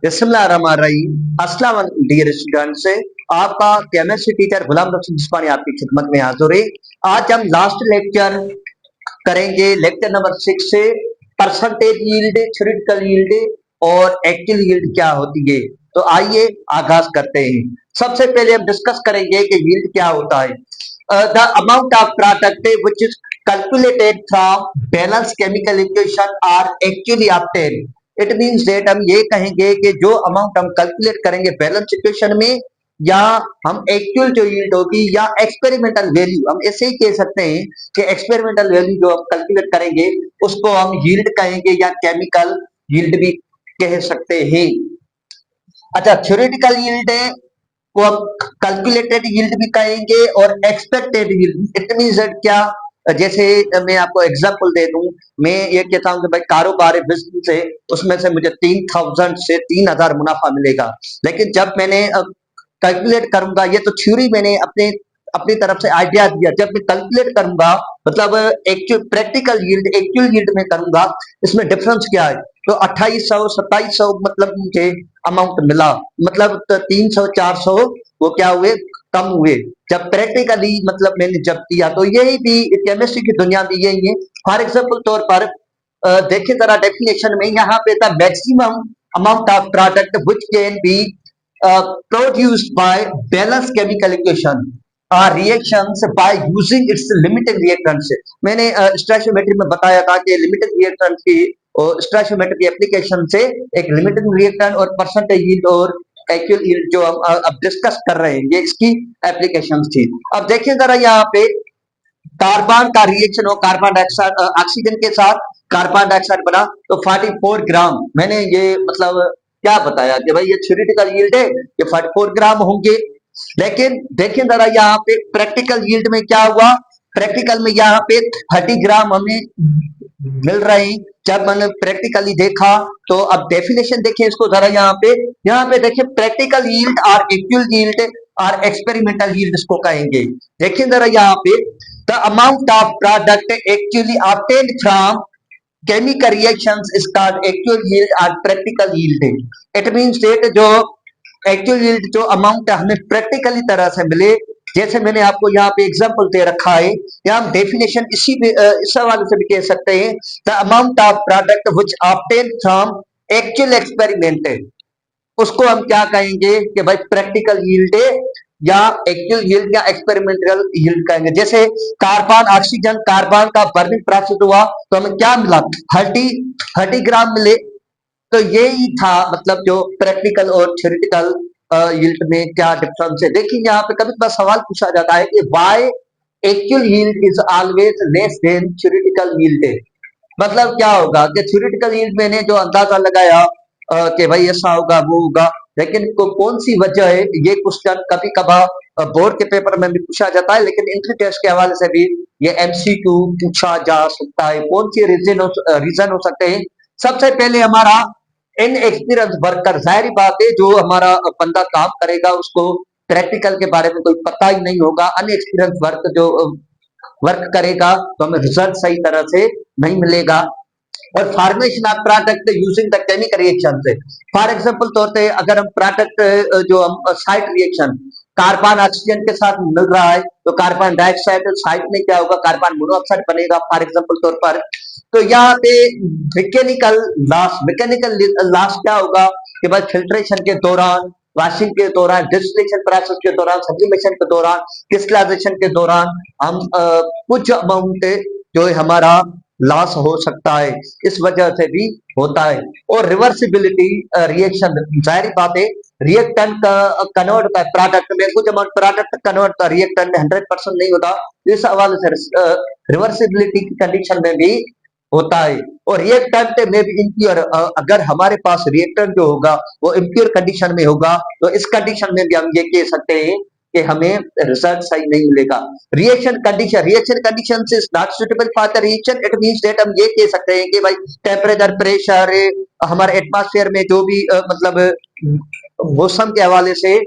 बिस्मिल्लाहिर्रहमानिर्रहीम। अस्सलाम वालेकुम डियर स्टूडेंट्स। आपका केमिस्ट्री टीचर गुलाम रसूल जिस्मानी आपकी खिदमत में हाजिर है। आज हम लास्ट लेक्चर करेंगे, लेक्चर नंबर 6 से परसेंटेज यील्ड, थ्योरेटिकल यील्ड और एक्चुअल यील्ड क्या होती है। तो आइए आगाज करते हैं। सबसे पहले हम डिस्कस करेंगे कि यील्ड क्या होता है। The amount of product which is calculated from balance chemical equation are actually obtained. It means that हम ये कहेंगे कि जो अमाउंट हम कैलकुलेट करेंगे बैलेंस इक्वेशन में, या हम एक्चुअल जो यील्ड होगी या एक्सपेरिमेंटल वैल्यू, हम ऐसे ही कह सकते हैं कि एक्सपेरिमेंटल वैल्यू जो हम कैलकुलेट करेंगे उसको हम यील्ड कहेंगे या केमिकल यील्ड भी कह सकते हैं। अच्छा, थ्योरेटिकल यील्ड को हम कैलकुलेटेड यील्ड भी कहेंगे और एक्सपेक्टेड यील्ड। इट मींस क्या, जैसे मैं आपको एग्जांपल दे दूं, मैं ये कहता हूं कि भाई कारोबार है, बिजनेस है, उसमें से मुझे 3000 से 3000 मुनाफा मिलेगा। लेकिन जब मैंने कैलकुलेट करूंगा, ये तो थ्योरी मैंने अपने अपनी तरफ से आइडिया दिया, जब मैं कैलकुलेट करूंगा मतलब actual practical yield actual yield में करूंगा, इसमें डिफरेंस क्या है। तो 2800 2700 मतलब मुझे अमाउंट मिला, मतलब तो 300 400 वो क्या हुए, कम हुए। जब प्रैक्टिकली मतलब मैंने जब किया, तो यही भी केमिस्ट्री की दुनिया में यही है। फॉर एग्जाम्पल तौर पर देखिए जरा डेफिनेशन में, यहाँ पे the maximum amount of product which can be produced by balanced chemical equation or reactions by using its limited reactants। मैंने स्टोइकियोमेट्री में बताया था कि लिमिटेड रिएक्टेंट की और स्टोइकियोमेट्री की एप्लीकेशन से एक लिमिटेड रिएक्टेंट और परसेंटेज यील्ड और एक्चुअल यील्ड जो हम अब डिस्कस कर रहे हैं, ये इसकी एप्लीकेशन थी। अब देखिए जरा यहाँ पे कार्बन का रिएक्शन हो, कार्बन डाइऑक्साइड ऑक्सीजन के साथ कार्बन डाइऑक्साइड बना, तो 44 ग्राम मैंने ये मतलब क्या बताया कि भाई ये थ्योरेटिकल यील्ड है, ये 44 ग्राम होंगे। लेकिन देखिए जरा यहाँ पे प्रैक्टिकल यील्ड में क्या हुआ, प्रैक्टिकल में यहाँ पे 30 ग्राम हमें मिल रहे हैं। जब मैंने प्रैक्टिकली देखा, तो अब डेफिनेशन देखिए इसको जरा, यहाँ पे देखिए प्रैक्टिकल यील्ड और एक्चुअल यील्ड और एक्सपेरिमेंटल यील्ड इसको कहेंगे। देखिए जरा यहाँ पे, the amount of product actually obtained from chemical reactions is called actual yield और practical yield। It means that जो एक्चुअल यील्ड जो अमाउंट हमें प्रैक्टिकली तरह से मिले, जैसे मैंने आपको यहाँ पे एग्जांपल दे रखा है, या हम डेफिनेशन इस हवाले से भी कह सकते हैं, the amount of product which obtain from actual experiment, उसको हम क्या कहेंगे कि भाई प्रैक्टिकल यील्ड या एक्चुअल यील्ड या एक्सपेरिमेंटल यील्ड कहेंगे। जैसे कार्बन ऑक्सीजन, कार्बन का बर्निंग प्रोसेस हुआ तो हमें क्या मिला, 30 ग्राम मिले। तो यही था मतलब जो प्रैक्टिकल और थ्योरेटिकल यील्ड में क्या डिफरेंस है। देखिए यहाँ पे कभी कभी सवाल पूछा जाता है कि why actual yield is always less than theoretical yield. मतलब क्या होगा कि थ्योरेटिकल यील्ड मैंने जो अंदाजा लगाया कि भाई ऐसा होगा वो होगा, लेकिन कौन सी वजह है, ये क्वेश्चन कभी कभार बोर्ड के पेपर में भी पूछा जाता है, लेकिन एंट्री टेस्ट के हवाले से भी ये एमसीक्यू पूछा जा सकता है। कौन सी रीजन हो सकते हैं। सबसे पहले हमारा इन एक्सपीरियंस वर्कर, जाहिर बात है जो हमारा बंदा काम करेगा उसको प्रैक्टिकल के बारे में कोई पता ही नहीं होगा। अनएक्सपीरियंस वर्क जो वर्क करेगा तो हमें रिजल्ट सही तरह से नहीं मिलेगा। और formation of product using the chemical reaction से, फॉर एग्जांपल तौर पे अगर हम प्रोडक्ट जो हम साइड रिएक्शन कार्बन ऑक्सीजन के साथ मिल रहा है, तो कार्बन डाइऑक्साइड साइड में क्या होगा, कार्बन मोनोऑक्साइड बनेगा फॉर एग्जांपल तौर पर। तो यहाँ पे मैकेनिकल लॉस क्या होगा कि भाई फिल्ट्रेशन के दौरान, वॉशिंग के दौरान, डिस्टिलेशन प्रोसेस के दौरान, सब्लिमेशन के दौरान, क्रिस्टलाइजेशन के दौरान हम कुछ अमाउंट जो है हमारा लॉस हो सकता है, इस वजह से भी होता है। और रिवर्सिबिलिटी रिएक्शन, जाहिर बात है रिएक्टेंट का कन्वर्ट होता है प्रोडक्ट में, कुछ अमाउंट प्रोडक्ट कन्वर्ट होता है रिएक्टेंट में, 100% नहीं होता। इस हवाले से रिवर्सिबिलिटी की कंडीशन में भी होता है। और रिएक्टेंट में भी इम्प्योर, अगर हमारे पास रिएक्टेंट जो होगा वो इम्प्योर कंडीशन में होगा, तो इस कंडीशन में भी हम ये कह सकते हैं कि हमें रिजल्ट सही नहीं मिलेगा। Reaction condition is not suitable for the reaction. It means that हम ये कह सकते हैं कि भाई टेम्परेचर, प्रेशर, हमारे एटमॉस्फेयर में जो भी मतलब मौसम के हवाले से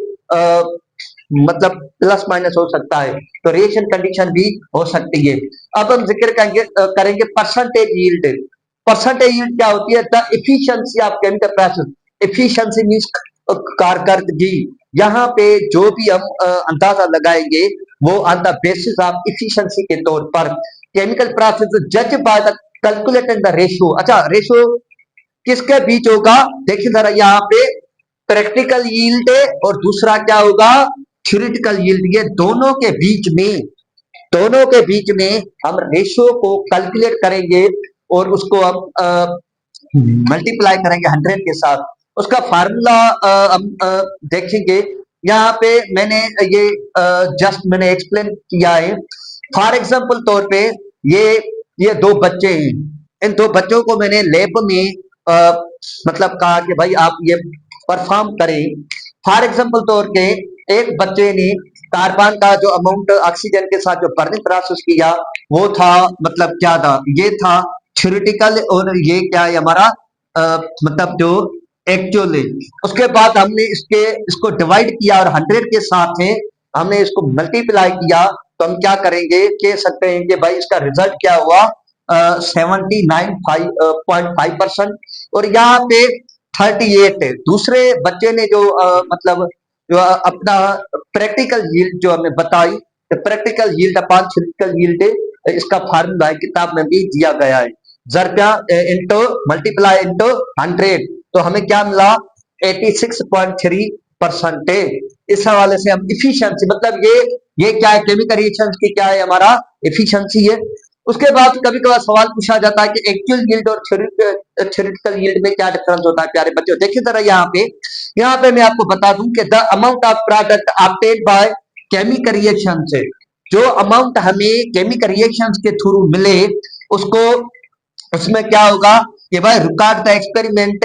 मतलब प्लस माइनस हो सकता है, तो रिएक्शन कंडीशन भी हो सकती है। अब हम जिक्र करेंगे परसेंटेज यील्ड। परसेंटेज यील्ड क्या होती है, the efficiency of chemical process. Efficiency means कारकर्दगी। यहाँ पे जो भी हम अंदाजा लगाएंगे वो on the basis of efficiency के तौर पर। केमिकल प्रोसेस जज by the calculating the ratio. अच्छा, रेशियो किसके बीच होगा? देखिए जरा यहाँ पे प्रैक्टिकल यील्ड और दूसरा क्या होगा? Theoretical yield. ये दोनों के बीच में हम रेशियो को कैलकुलेट करेंगे और उसको हम मल्टीप्लाई करेंगे 100 के साथ। उसका फार्मूला हम देखेंगे। यहाँ पे मैंने ये जस्ट मैंने एक्सप्लेन किया है। फॉर एग्जांपल तौर पे ये दो बच्चे हैं। इन दो बच्चों को मैंने लैब में मतलब कहा कि भाई आप ये परफॉर्म करें। फॉर एग्जांपल तौर पे एक बच्चे ने कार्बन का जो अमाउंट ऑक्सीजन के साथ जो बर्निंग प्रोसेस किया वो था, मतलब क्या था? ये था थ्योरेटिकल और ये क्या है हमारा मतलब जो एक्चुअल है। उसके बाद हमने इसको डिवाइड किया और 100 के साथ है हमने इसको मल्टीप्लाई किया। तो हम क्या करेंगे, कह सकते हैं कि भाई इसका रिजल्ट क्या हुआ? 79.5%। और यहाँ पे 38 है। दूसरे बच्चे ने जो मतलब जो अपना प्रैक्टिकल यील्ड जो हमें बताई, practical yield upon theoretical yield, इसका फार्मूला है किताब में भी दिया गया है। जरप्या इंटू मल्टीप्लाई इंटू 100, तो हमें क्या मिला? 86.3%। इस हवाले से हम इफिशियंसी मतलब ये क्या है? केमिकल रिएक्शंस की क्या है? हमारा एफिशिएंसी है। उसके बाद कभी कभार सवाल पूछा जाता है कि एक्चुअल यील्ड और थ्योरेटिकल यील्ड में क्या डिफरेंस होता है? प्यारे बच्चों देखिए जरा यहाँ पे मैं आपको बता दूं कि the amount of product obtained by chemical reaction से, जो अमाउंट हमें केमिकल रिएक्शंस के थ्रू मिले उसको, उसमें क्या होगा कि भाई रिकॉर्ड द एक्सपेरिमेंट।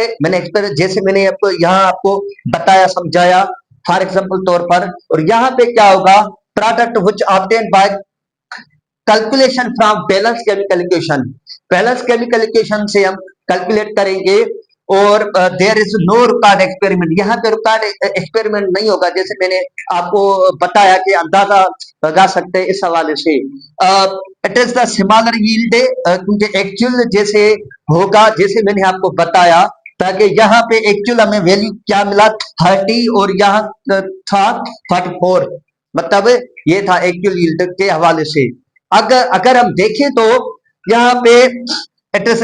जैसे मैंने आपको यहाँ आपको बताया समझाया फॉर एग्जांपल तौर पर। और यहाँ पे क्या होगा? Product which obtained by calculation from balance chemical equation. Balance chemical equation से हम कैलकुलेट करेंगे। और there is no record experiment. यहाँ पे रिकॉर्ड एक्सपेरिमेंट नहीं होगा। जैसे मैंने आपको बताया कि अंदाजा लगा सकते हैं इस हवाले से। It is the smaller yield, क्योंकि एक्चुअल जैसे होगा, जैसे मैंने आपको बताया, ताकि यहाँ पे एक्चुअल हमें वैल्यू क्या मिला? 30 और यहाँ था 34। मतलब ये था एक्चुअल यील्ड के हवाले से। अगर हम देखें तो यहाँ पे इट इज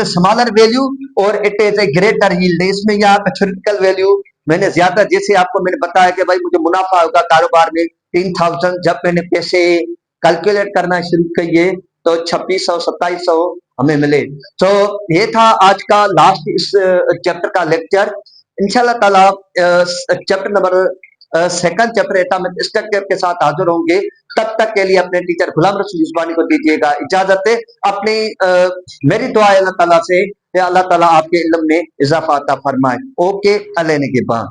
स्मॉलर वैल्यू और it is a greater yield. इसमें यहाँ पे थ्योरेटिकल वैल्यू मैंने ज्यादा, जैसे आपको मैंने बताया कि भाई मुझे मुनाफा होगा कारोबार में 3000। जब मैंने पैसे कैलकुलेट करना शुरू किए तो 2600 2700 हमें मिले। तो ये था आज का लास्ट इस चैप्टर का लेक्चर। इंशाल्लाह ताला chapter number second chapter atomic structure के साथ हाजिर होंगे। तब तक के लिए अपने टीचर गुलाम रसूल उस्मानी को दीजिएगा इजाजत। अपनी मेरी दुआ है अल्लाह ताला से, अल्लाह ताला आपके इल्म में इजाफा अता फरमाए। ओके, अल्लाह ने के बाद।